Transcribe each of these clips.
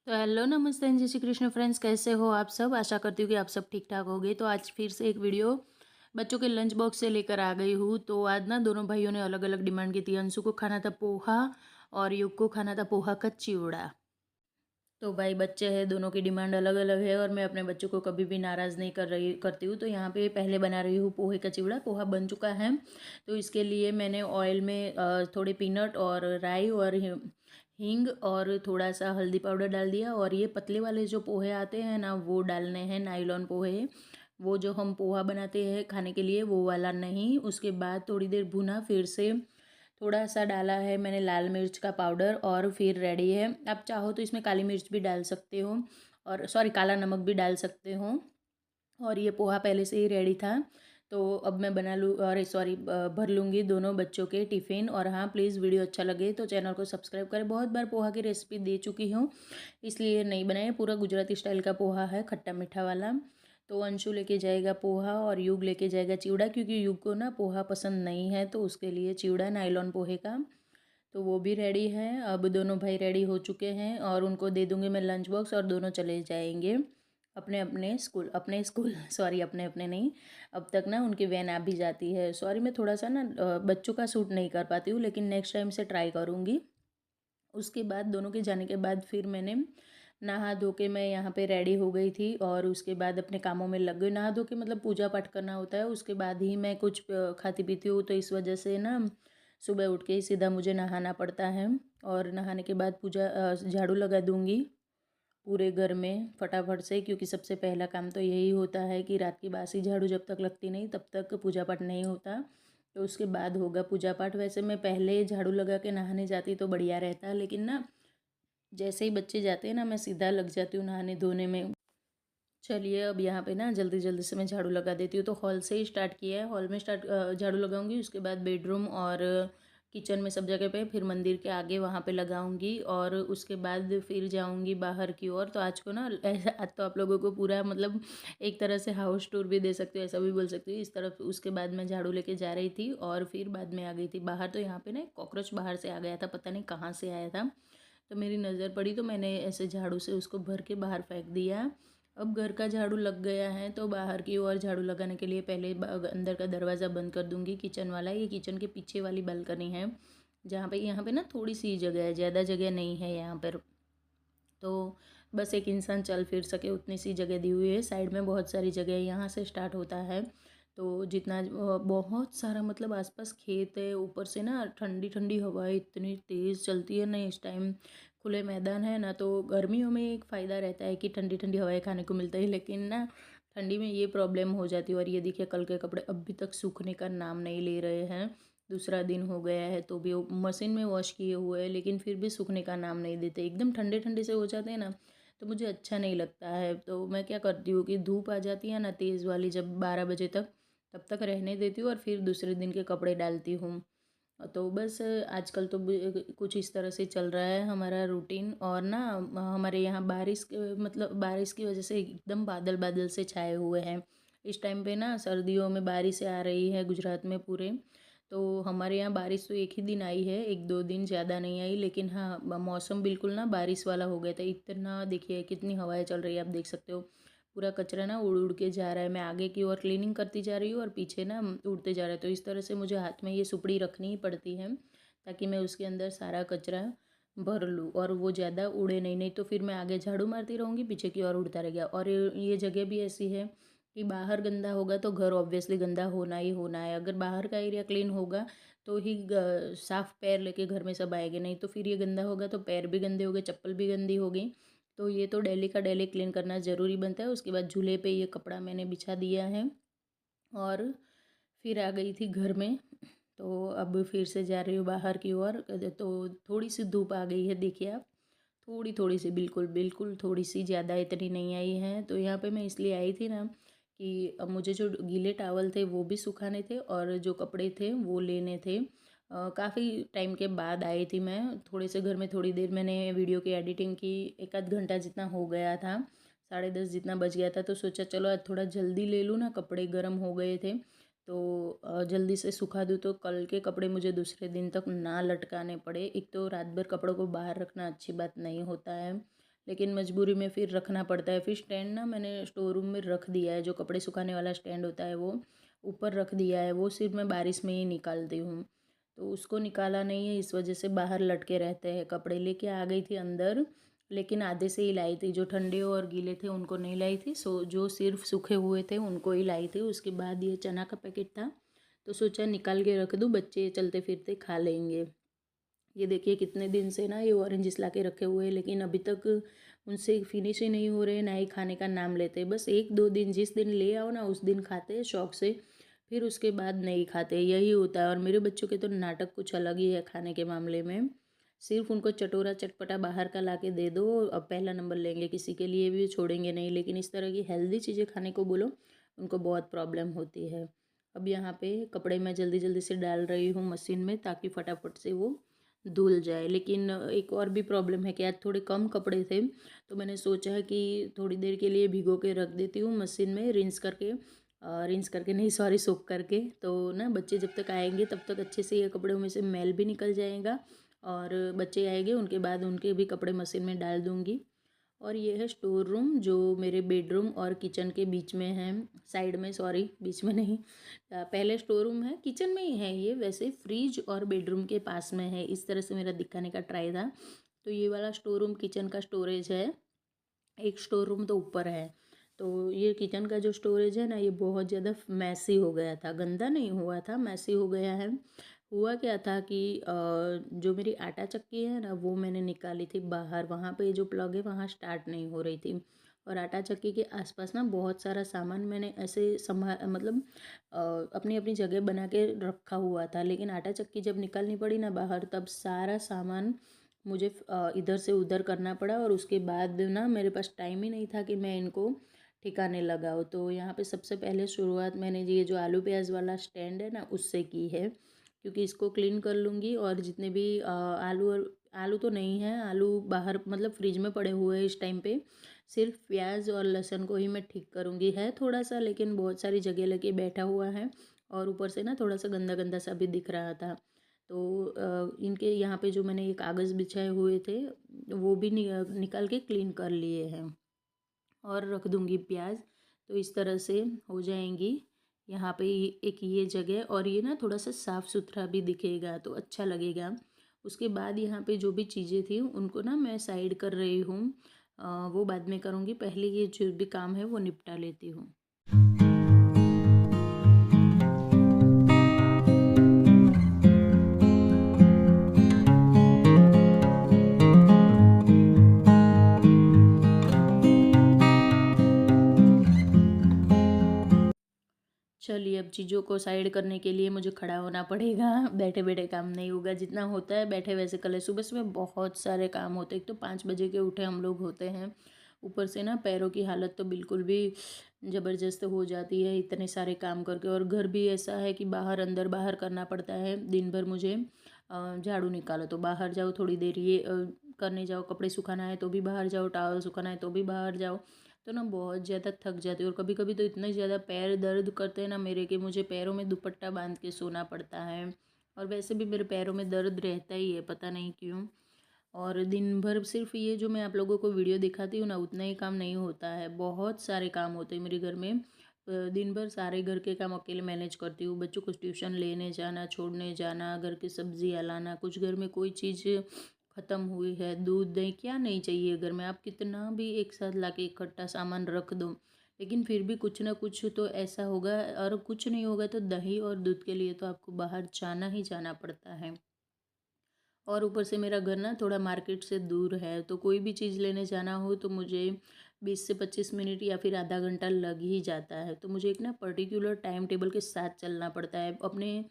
तो हेलो नमस्ते एंड जय श्री कृष्ण फ्रेंड्स, कैसे हो आप सब। आशा करती हूँ कि आप सब ठीक ठाक होंगे। तो आज फिर से एक वीडियो बच्चों के लंच बॉक्स से लेकर आ गई हूँ। तो आज ना दोनों भाइयों ने अलग अलग डिमांड की थी। अंशु को खाना था पोहा और युग को खाना था पोहा का चिवड़ा। तो भाई बच्चे हैं, दोनों की डिमांड अलग अलग है और मैं अपने बच्चों को कभी भी नाराज़ नहीं करती हूँ। तो यहाँ पे पहले बना रही हूँ पोहे का चिवड़ा। पोहा बन चुका है। तो इसके लिए मैंने ऑयल में थोड़े पीनट और राई और हींग और थोड़ा सा हल्दी पाउडर डाल दिया। और ये पतले वाले जो पोहे आते हैं ना, वो डालने हैं, नायलॉन पोहे। वो जो हम पोहा बनाते हैं खाने के लिए, वो वाला नहीं। उसके बाद थोड़ी देर भुना, फिर से थोड़ा सा डाला है मैंने लाल मिर्च का पाउडर और फिर रेडी है। आप चाहो तो इसमें काली मिर्च भी डाल सकते हो, और सॉरी काला नमक भी डाल सकते हो। और ये पोहा पहले से ही रेडी था। तो अब मैं बना लूँ, अरे सॉरी, भर लूँगी दोनों बच्चों के टिफ़िन। और हाँ, प्लीज़ वीडियो अच्छा लगे तो चैनल को सब्सक्राइब करें। बहुत बार पोहा की रेसिपी दे चुकी हूँ, इसलिए नहीं बनाए। पूरा गुजराती स्टाइल का पोहा है, खट्टा मीठा वाला। तो अंशु लेके जाएगा पोहा और युग लेके जाएगा चिवड़ा, क्योंकि युग को ना पोहा पसंद नहीं है, तो उसके लिए चिवड़ा नायलॉन पोहे का। तो वो भी रेडी है। अब दोनों भाई रेडी हो चुके हैं और उनको दे दूँगी मैं लंच बॉक्स, और दोनों चले जाएंगे अपने स्कूल सॉरी, अपने अपने नहीं। अब तक ना उनकी वैन आ भी जाती है। सॉरी, मैं थोड़ा सा ना बच्चों का सूट नहीं कर पाती हूँ, लेकिन नेक्स्ट टाइम से ट्राई करूँगी। उसके बाद दोनों के जाने के बाद फिर मैंने नहा धो के मैं यहाँ पे रेडी हो गई थी और उसके बाद अपने कामों में लग गई। नहा धो के मतलब पूजा पाठ करना होता है, उसके बाद ही मैं कुछ खाती पीती हूँ। तो इस वजह से ना सुबह उठ के ही सीधा मुझे नहाना पड़ता है। और नहाने के बाद झाड़ू लगा दूँगी पूरे घर में फटाफट से, क्योंकि सबसे पहला काम तो यही होता है कि रात की बासी झाड़ू जब तक लगती नहीं तब तक पूजा पाठ नहीं होता। तो उसके बाद होगा पूजा पाठ। वैसे मैं पहले झाड़ू लगा के नहाने जाती तो बढ़िया रहता, लेकिन ना जैसे ही बच्चे जाते हैं ना, मैं सीधा लग जाती हूँ नहाने धोने में। चलिए, अब यहाँ पे ना जल्दी जल्दी से मैं झाड़ू लगा देती हूँ। तो हॉल से ही स्टार्ट किया है। हॉल में झाड़ू लगाऊंगी, उसके बाद बेडरूम और किचन में सब जगह पे, फिर मंदिर के आगे वहाँ पे लगाऊंगी, और उसके बाद फिर जाऊंगी बाहर की ओर। तो आज को ना ऐसा, आज तो आप लोगों को पूरा मतलब एक तरह से हाउस टूर भी दे सकती हूँ, ऐसा भी बोल सकती हूँ इस तरफ। उसके बाद मैं झाड़ू लेके जा रही थी और फिर बाद में आ गई थी बाहर। तो यहाँ पे ना एक कॉकरोच बाहर से आ गया था, पता नहीं कहाँ से आया था। तो मेरी नज़र पड़ी तो मैंने ऐसे झाड़ू से उसको भर के बाहर फेंक दिया। अब घर का झाड़ू लग गया है, तो बाहर की ओर झाड़ू लगाने के लिए पहले अंदर का दरवाज़ा बंद कर दूंगी, किचन वाला। ये किचन के पीछे वाली बालकनी है, जहाँ पे यहाँ पे ना थोड़ी सी जगह है, ज़्यादा जगह नहीं है यहाँ पर। तो बस एक इंसान चल फिर सके उतनी सी जगह दी हुई है। साइड में बहुत सारी जगह है, यहाँ से स्टार्ट होता है। तो जितना बहुत सारा मतलब आसपास खेत है, ऊपर से ना ठंडी ठंडी हवाएं इतनी तेज़ चलती है ना इस टाइम। खुले मैदान है ना, तो गर्मियों में एक फ़ायदा रहता है कि ठंडी ठंडी हवाएं खाने को मिलता है, लेकिन ना ठंडी में ये प्रॉब्लम हो जाती है। और ये देखिए, कल के कपड़े अभी तक सूखने का नाम नहीं ले रहे हैं। दूसरा दिन हो गया है तो भी वो मशीन में वॉश किए हुए हैं, लेकिन फिर भी सूखने का नाम नहीं देते। एकदम ठंडे ठंडे से हो जाते हैं ना, तो मुझे अच्छा नहीं लगता है। तो मैं क्या करती हूँ कि धूप आ जाती है ना तेज़ वाली, जब 12 बजे तक, तब तक रहने देती हूँ और फिर दूसरे दिन के कपड़े डालती हूँ। तो बस आजकल तो कुछ इस तरह से चल रहा है हमारा रूटीन। और ना हमारे यहाँ मतलब बारिश की वजह से एकदम बादल बादल से छाए हुए हैं। इस टाइम पे ना सर्दियों में बारिश आ रही है गुजरात में पूरे। तो हमारे यहाँ बारिश तो एक ही दिन आई है, एक दो दिन ज़्यादा नहीं आई, लेकिन हाँ मौसम बिल्कुल ना बारिश वाला हो गया था। इतना देखिए कितनी हवाएं चल रही है, आप देख सकते हो। पूरा कचरा ना उड़ उड़ के जा रहा है। मैं आगे की ओर क्लीनिंग करती जा रही हूँ और पीछे ना उड़ते जा रहा है। तो इस तरह से मुझे हाथ में ये सुपड़ी रखनी ही पड़ती है, ताकि मैं उसके अंदर सारा कचरा भर लूँ और वो ज़्यादा उड़े नहीं। नहीं तो फिर मैं आगे झाड़ू मारती रहूँगी, पीछे की ओर उड़ता रहेगा। और ये जगह भी ऐसी है कि बाहर गंदा होगा तो घर ऑब्वियसली गंदा होना ही होना है। अगर बाहर का एरिया क्लीन होगा तो ही साफ पैर लेके घर में सब आएंगे, नहीं तो फिर ये गंदा होगा तो पैर भी गंदे हो गए, चप्पल भी गंदी हो गई। तो ये तो डेली का डेली क्लीन करना ज़रूरी बनता है। उसके बाद झूले पे ये कपड़ा मैंने बिछा दिया है और फिर आ गई थी घर में। तो अब फिर से जा रही हूँ बाहर की ओर। तो थोड़ी सी धूप आ गई है, देखिए आप, थोड़ी थोड़ी सी, बिल्कुल बिल्कुल थोड़ी सी, ज़्यादा इतनी नहीं आई है। तो यहाँ पे मैं इसलिए आई थी ना कि अब मुझे जो गीले टावल थे वो भी सुखाने थे और जो कपड़े थे वो लेने थे। काफ़ी टाइम के बाद आई थी मैं। थोड़े से घर में थोड़ी देर मैंने वीडियो की एडिटिंग की, एक आध घंटा जितना हो गया था, 10:30 जितना बज गया था। तो सोचा चलो आज थोड़ा जल्दी ले लूँ ना, कपड़े गर्म हो गए थे तो जल्दी से सुखा दूँ, तो कल के कपड़े मुझे दूसरे दिन तक ना लटकाने पड़े। एक तो रात भर कपड़ों को बाहर रखना अच्छी बात नहीं होता है, लेकिन मजबूरी में फिर रखना पड़ता है। फिर स्टैंड ना मैंने स्टोर रूम में रख दिया है, जो कपड़े सुखाने वाला स्टैंड होता है वो ऊपर रख दिया है, वो सिर्फ मैं बारिश में ही निकालती हूँ। तो उसको निकाला नहीं है, इस वजह से बाहर लटके रहते हैं कपड़े। लेके आ गई थी अंदर, लेकिन आधे से ही लाई थी, जो ठंडे और गीले थे उनको नहीं लाई थी। जो सिर्फ सूखे हुए थे उनको ही लाई थी। उसके बाद ये चना का पैकेट था, तो सोचा निकाल के रख दूँ, बच्चे चलते फिरते खा लेंगे। ये देखिए कितने दिन से ना ये ऑरेंजेस ला के रखे हुए हैं, लेकिन अभी तक उनसे फिनिश ही नहीं हो रहे, ना ही खाने का नाम लेते। बस 1-2 दिन, जिस दिन ले आओ ना उस दिन खाते हैं शौक से, फिर उसके बाद नहीं खाते। यही होता है। और मेरे बच्चों के तो नाटक कुछ अलग ही है खाने के मामले में। सिर्फ उनको चटोरा चटपटा बाहर का ला के दे दो, अब पहला नंबर लेंगे, किसी के लिए भी छोड़ेंगे नहीं। लेकिन इस तरह की हेल्दी चीज़ें खाने को बोलो, उनको बहुत प्रॉब्लम होती है। अब यहाँ पे कपड़े मैं जल्दी जल्दी से डाल रही हूँ मशीन में, ताकि फटाफट से वो धुल जाए। लेकिन एक और भी प्रॉब्लम है कि आज थोड़े कम कपड़े थे, तो मैंने सोचा है कि थोड़ी देर के लिए भिगो के रख देती हूँ मशीन में, रिंस करके नहीं, सॉरी, सोख करके। तो ना बच्चे जब तक आएंगे तब तक अच्छे से ये कपड़ों में से मैल भी निकल जाएगा, और बच्चे आएंगे उनके बाद उनके भी कपड़े मशीन में डाल दूँगी। और ये है स्टोर रूम, जो मेरे बेडरूम और किचन के बीच में है, साइड में, सॉरी, बीच में नहीं। पहले स्टोर रूम है, किचन में ही है ये, वैसे फ्रिज और बेडरूम के पास में है। इस तरह से मेरा दिखाने का ट्राई था। तो ये वाला स्टोर रूम किचन का स्टोरेज है, एक स्टोर रूम तो ऊपर है। तो ये किचन का जो स्टोरेज है ना, ये बहुत ज़्यादा मैसी हो गया था, गंदा नहीं हुआ था, मैसी हो गया है। हुआ क्या था कि जो मेरी आटा चक्की है ना, वो मैंने निकाली थी बाहर, वहाँ पे जो प्लग है वहाँ स्टार्ट नहीं हो रही थी। और आटा चक्की के आसपास ना बहुत सारा सामान मैंने ऐसे मतलब अपनी अपनी जगह बना के रखा हुआ था। लेकिन आटा चक्की जब निकालनी पड़ी ना बाहर, तब सारा सामान मुझे इधर से उधर करना पड़ा। और उसके बाद ना मेरे पास टाइम ही नहीं था कि मैं इनको ठिकाने लगाऊँ। तो यहाँ पे सबसे पहले शुरुआत मैंने ये जो आलू प्याज वाला स्टैंड है ना उससे की है, क्योंकि इसको क्लीन कर लूँगी। और जितने भी आलू तो नहीं है, आलू बाहर मतलब फ्रिज में पड़े हुए हैं इस टाइम पे। सिर्फ प्याज और लहसुन को ही मैं ठीक करूँगी। है थोड़ा सा, लेकिन बहुत सारी जगह लेके बैठा हुआ है, और ऊपर से ना थोड़ा सा गंदा गंदा सा भी दिख रहा था। तो इनके यहाँ पे जो मैंने ये कागज़ बिछाए हुए थे, वो भी निकाल के क्लीन कर लिए हैं। और रख दूँगी प्याज, तो इस तरह से हो जाएंगी। यहाँ पे एक ये जगह, और ये ना थोड़ा सा साफ़ सुथरा भी दिखेगा तो अच्छा लगेगा। उसके बाद यहाँ पे जो भी चीज़ें थी उनको ना मैं साइड कर रही हूँ, वो बाद में करूँगी, पहले ये जो भी काम है वो निपटा लेती हूँ। चलिए, अब चीज़ों को साइड करने के लिए मुझे खड़ा होना पड़ेगा। बैठे बैठे काम नहीं होगा, जितना होता है बैठे वैसे कर ले। सुबह सुबह बहुत सारे काम होते हैं, एक तो 5 बजे के उठे हम लोग होते हैं, ऊपर से ना पैरों की हालत तो बिल्कुल भी ज़बरदस्त हो जाती है इतने सारे काम करके। और घर भी ऐसा है कि बाहर अंदर बाहर करना पड़ता है दिन भर मुझे। झाड़ू निकालो तो बाहर जाओ, थोड़ी देर ये करने जाओ, कपड़े सुखाना है तो भी बाहर जाओ, टावल सुखाना है तो भी बाहर जाओ। तो ना बहुत ज़्यादा थक जाती हूँ। और कभी कभी तो इतने ज़्यादा पैर दर्द करते हैं ना मेरे, कि मुझे पैरों में दुपट्टा बांध के सोना पड़ता है। और वैसे भी मेरे पैरों में दर्द रहता ही है, पता नहीं क्यों। और दिन भर सिर्फ ये जो मैं आप लोगों को वीडियो दिखाती हूँ ना, उतना ही काम नहीं होता है, बहुत सारे काम होते हैं मेरे घर में। दिन भर सारे घर के काम अकेले मैनेज करती हूँ। बच्चों को ट्यूशन लेने जाना, छोड़ने जाना, घर की सब्जियाँ लाना, कुछ घर में कोई चीज़ ख़त्म हुई है, दूध दही क्या नहीं चाहिए घर में, आप कितना भी एक साथ ला के इकट्ठा सामान रख दो, लेकिन फिर भी कुछ ना कुछ तो ऐसा होगा। और कुछ नहीं होगा तो दही और दूध के लिए तो आपको बाहर जाना ही जाना पड़ता है। और ऊपर से मेरा घर ना थोड़ा मार्केट से दूर है, तो कोई भी चीज़ लेने जाना हो तो मुझे 20 से 25 मिनट या फिर आधा घंटा लग ही जाता है। तो मुझे एक ना पर्टिकुलर टाइम टेबल के साथ चलना पड़ता है। अपने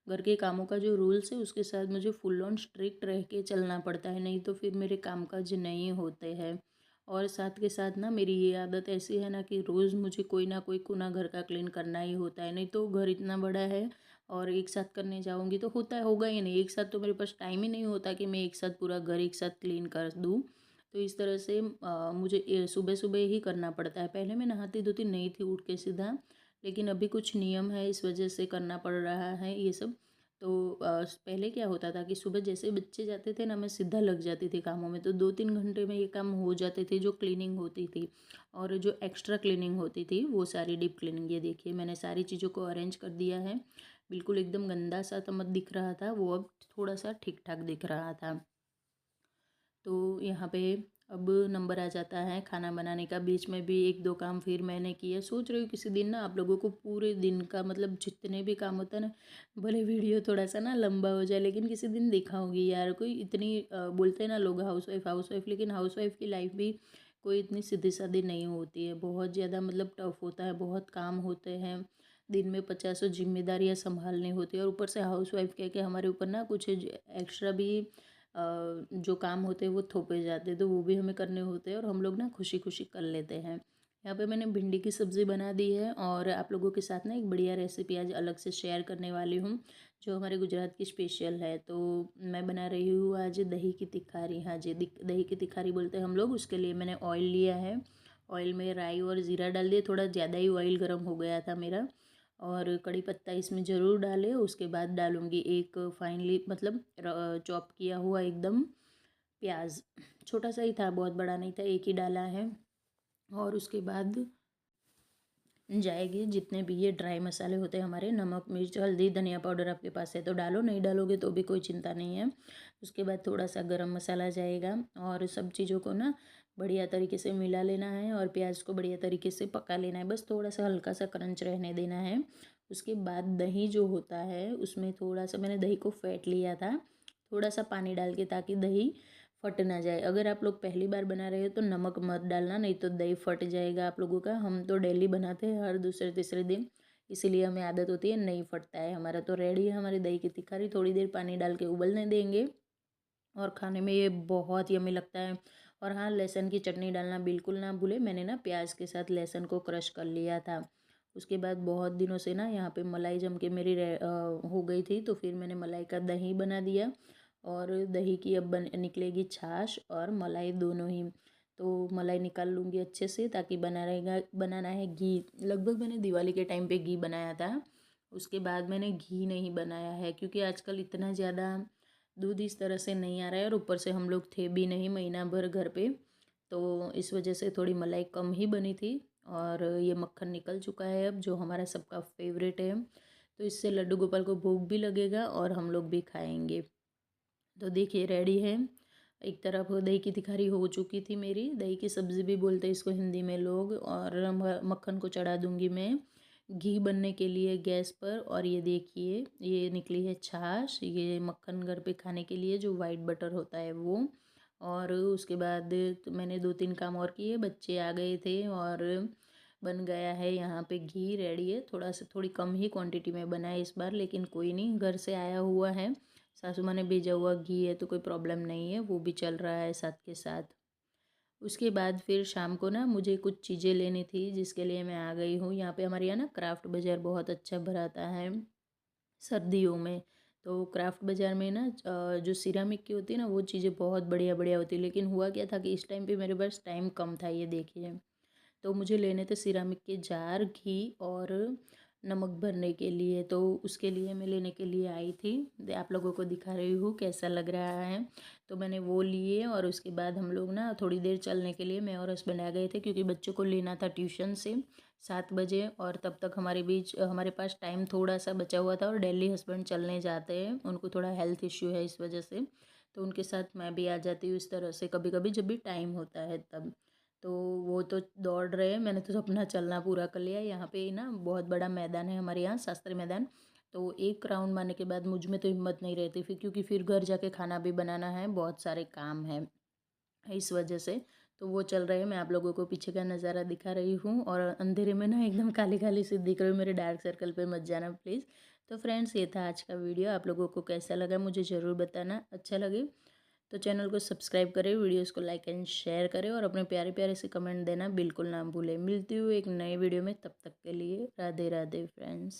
घर के कामों का जो रूल्स है उसके साथ मुझे फुल ऑन स्ट्रिक्ट रह के चलना पड़ता है, नहीं तो फिर मेरे काम काज नहीं होते हैं। और साथ के साथ ना मेरी ये आदत ऐसी है ना कि रोज़ मुझे कोई ना कोई कोना घर का क्लीन करना ही होता है, नहीं तो घर इतना बड़ा है और एक साथ करने जाऊँगी तो होगा ही नहीं। एक साथ तो मेरे पास टाइम ही नहीं होता कि मैं एक साथ पूरा घर एक साथ क्लीन कर दूँ। तो इस तरह से मुझे सुबह सुबह ही करना पड़ता है। पहले मैं नहाती धोती नहीं थी उठ के सीधा, लेकिन अभी कुछ नियम है इस वजह से करना पड़ रहा है ये सब। तो पहले क्या होता था कि सुबह जैसे बच्चे जाते थे ना, मैं सीधा लग जाती थी कामों में, तो 2-3 घंटे में ये काम हो जाते थे, जो क्लीनिंग होती थी और जो एक्स्ट्रा क्लीनिंग होती थी वो सारी डीप क्लीनिंग। ये देखिए मैंने सारी चीज़ों को अरेंज कर दिया है, बिल्कुल एकदम गंदा सा तो मत दिख रहा था वो, अब थोड़ा सा ठीक ठाक दिख रहा था। तो यहाँ पे अब नंबर आ जाता है खाना बनाने का। बीच में भी 1-2 काम फिर मैंने किए। सोच रही हूँ किसी दिन ना आप लोगों को पूरे दिन का मतलब जितने भी काम होता है ना, भले वीडियो थोड़ा सा ना लंबा हो जाए लेकिन किसी दिन दिखाऊंगी यार। कोई इतनी बोलते हैं ना लोग हाउस वाइफ, लेकिन हाउस वाइफ की लाइफ भी कोई इतनी सीधी सादी नहीं होती है। बहुत ज़्यादा मतलब टफ होता है, बहुत काम होते हैं, दिन में 50 जिम्मेदारियाँ संभालनी होती है और ऊपर से हाउस वाइफ कह के हमारे ऊपर ना कुछ एक्स्ट्रा भी जो काम होते हैं वो थोपे जाते हैं, तो वो भी हमें करने होते हैं और हम लोग ना खुशी खुशी कर लेते हैं। यहाँ पे मैंने भिंडी की सब्ज़ी बना दी है और आप लोगों के साथ ना एक बढ़िया रेसिपी आज अलग से शेयर करने वाली हूँ, जो हमारे गुजरात की स्पेशल है। तो मैं बना रही हूँ आज दही की तिखारी। हाँ जी, दही की तिखारी बोलते हैं हम लोग। उसके लिए मैंने ऑयल लिया है, ऑयल में राई और ज़ीरा डाल दिए, थोड़ा ज़्यादा ही ऑयल गर्म हो गया था मेरा। और कड़ी पत्ता इसमें ज़रूर डालें। उसके बाद डालूँगी एक फाइनली मतलब चॉप किया हुआ एकदम प्याज, छोटा सा ही था, बहुत बड़ा नहीं था, एक ही डाला है। और उसके बाद जाएगी जितने भी ये ड्राई मसाले होते हैं हमारे, नमक मिर्च हल्दी धनिया पाउडर आपके पास है तो डालो, नहीं डालोगे तो भी कोई चिंता नहीं है। उसके बाद थोड़ा सा गरम मसाला जाएगा और सब चीज़ों को ना बढ़िया तरीके से मिला लेना है और प्याज को बढ़िया तरीके से पका लेना है, बस थोड़ा सा हल्का सा क्रंच रहने देना है। उसके बाद दही जो होता है उसमें थोड़ा सा मैंने दही को फेंट लिया था, थोड़ा सा पानी डाल के, ताकि दही फट ना जाए। अगर आप लोग पहली बार बना रहे हो तो नमक मत डालना, नहीं तो दही फट जाएगा आप लोगों का। हम तो डेली बनाते हैं हर दूसरे तीसरे दिन, इसीलिए हमें आदत होती है, नहीं फटता है हमारा। तो रेडी है हमारी दही की तिखारी। थोड़ी देर पानी डाल के उबलने देंगे और खाने में ये बहुत यम्मी लगता है। और हाँ, लहसुन की चटनी डालना बिल्कुल ना भूले, मैंने ना प्याज के साथ लहसुन को क्रश कर लिया था। उसके बाद बहुत दिनों से ना यहाँ पे मलाई जम के मेरी हो गई थी, तो फिर मैंने मलाई का दही बना दिया और दही की अब निकलेगी छाछ और मलाई दोनों ही। तो मलाई निकाल लूँगी अच्छे से, ताकि बनाना है घी। लगभग मैंने दिवाली के टाइम पे घी बनाया था, उसके बाद मैंने घी नहीं बनाया है, क्योंकि आजकल इतना ज़्यादा दूध इस तरह से नहीं आ रहा है और ऊपर से हम लोग थे भी नहीं महीना भर घर पे, तो इस वजह से थोड़ी मलाई कम ही बनी थी। और ये मक्खन निकल चुका है अब, जो हमारा सबका फेवरेट है, तो इससे लड्डू गोपाल को भूख भी लगेगा और हम लोग भी खाएंगे। तो देखिए रेडी है। एक तरफ दही की तिखारी हो चुकी थी मेरी, दही की सब्ज़ी भी बोलते हैं इसको हिंदी में लोग। और मक्खन को चढ़ा दूंगी मैं घी बनने के लिए गैस पर। और ये देखिए ये निकली है छाछ, ये मक्खन घर पे खाने के लिए जो वाइट बटर होता है वो। और उसके बाद तो मैंने 2-3 काम और किए, बच्चे आ गए थे और बन गया है यहाँ पे घी रेडी है। थोड़ी कम ही क्वांटिटी में बना है इस बार, लेकिन कोई नहीं, घर से आया हुआ है, सासू माँ ने भेजा हुआ घी है तो कोई प्रॉब्लम नहीं है, वो भी चल रहा है साथ के साथ। उसके बाद फिर शाम को ना मुझे कुछ चीज़ें लेनी थी, जिसके लिए मैं आ गई हूँ। यहाँ पे हमारे यहाँ ना क्राफ्ट बाज़ार बहुत अच्छा भराता है सर्दियों में। तो क्राफ्ट बाज़ार में ना जो सिरामिक की होती है ना वो चीज़ें बहुत बढ़िया बढ़िया होती है। लेकिन हुआ क्या था कि इस टाइम पे मेरे पास टाइम कम था, ये देखिए। तो मुझे लेने थे सिरामिक के जार, घी और नमक भरने के लिए, तो उसके लिए मैं लेने के लिए आई थी। आप लोगों को दिखा रही हूँ कैसा लग रहा है। तो मैंने वो लिए और उसके बाद हम लोग ना थोड़ी देर चलने के लिए मैं और हस्बैंड आ गए थे, क्योंकि बच्चों को लेना था ट्यूशन से 7 बजे, और तब तक हमारे पास टाइम थोड़ा सा बचा हुआ था। और डेली हस्बैंड चलने जाते हैं, उनको थोड़ा हेल्थ इश्यू है इस वजह से, तो उनके साथ मैं भी आ जाती हूँ इस तरह से कभी कभी जब भी टाइम होता है तब। तो वो तो दौड़ रहे हैं, मैंने तो अपना चलना पूरा कर लिया। यहाँ पे ना बहुत बड़ा मैदान है हमारे यहाँ, शास्त्री मैदान। तो एक राउंड मारने के बाद मुझ में तो हिम्मत नहीं रहती फिर, क्योंकि फिर घर जाके खाना भी बनाना है, बहुत सारे काम हैं इस वजह से। तो वो चल रहे हैं, मैं आप लोगों को पीछे का नज़ारा दिखा रही हूँ। और अंधेरे में ना एकदम काली काली सी दिख रही हूँ, मेरे डार्क सर्कल पे मत जाना प्लीज़। तो फ्रेंड्स ये था आज का वीडियो, आप लोगों को कैसा लगा मुझे ज़रूर बताना। अच्छा लगे तो चैनल को सब्सक्राइब करें, वीडियोस को लाइक एंड शेयर करें और अपने प्यारे प्यारे से कमेंट देना बिल्कुल ना भूलें। मिलती हूँ एक नए वीडियो में, तब तक के लिए राधे राधे फ्रेंड्स।